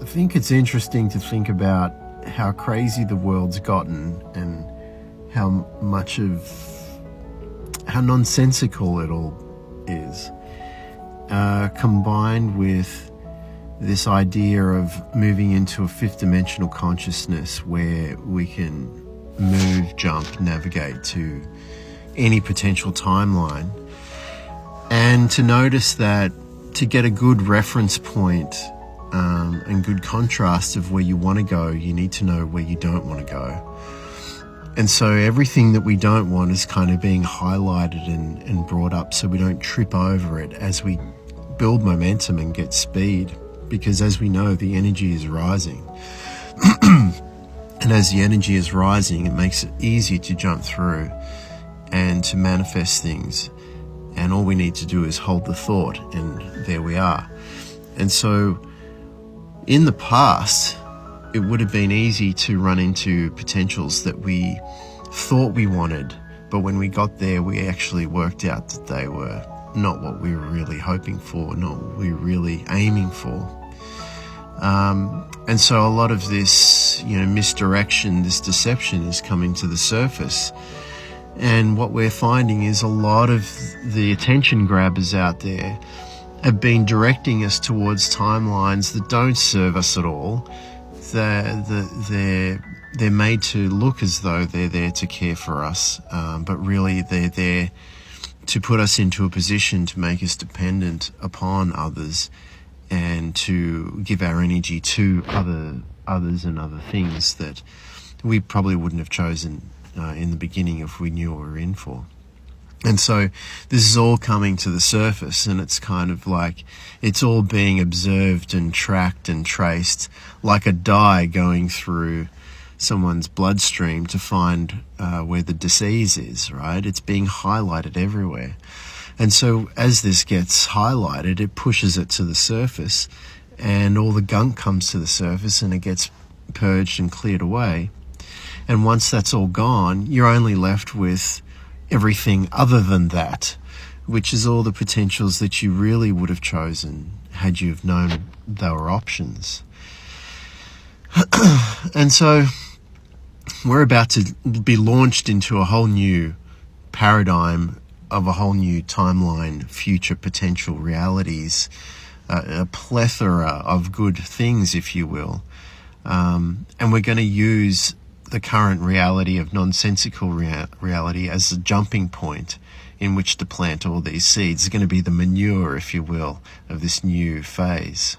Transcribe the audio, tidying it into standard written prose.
I think it's interesting to think about how crazy the world's gotten and how nonsensical it all is, combined with this idea of moving into a fifth dimensional consciousness where we can move, jump, navigate to any potential timeline, and to notice that to get a good reference point and good contrast of where you want to go, you need to know where you don't want to go. And so everything that we don't want is kind of being highlighted and brought up so we don't trip over it as we build momentum and get speed. Because as we know, the energy is rising. And as the energy is rising, it makes it easier to jump through and to manifest things. And all we need to do is hold the thought, and there we are. And so in the past, it would have been easy to run into potentials that we thought we wanted, but when we got there, we actually worked out that they were not what we were really hoping for, not what we were really aiming for. And so a lot of this, misdirection, this deception is coming to the surface. And what we're finding is a lot of the attention grabbers out there have been directing us towards timelines that don't serve us at all. They're made to look as though they're there to care for us, but really they're there to put us into a position to make us dependent upon others and to give our energy to others and other things that we probably wouldn't have chosen in the beginning if we knew what we were in for. And so this is all coming to the surface, and it's kind of like it's all being observed and tracked and traced like a dye going through someone's bloodstream to find where the disease is, right? It's being highlighted everywhere. And so as this gets highlighted, it pushes it to the surface, and all the gunk comes to the surface and it gets purged and cleared away. And once that's all gone, you're only left with everything other than that, which is all the potentials that you really would have chosen had you have known they were options. And so we're about to be launched into a whole new paradigm of a whole new timeline, future potential realities, a plethora of good things, if you will. And we're going to use the current reality of nonsensical reality as a jumping point in which to plant all these seeds. It's going to be the manure, if you will, of this new phase.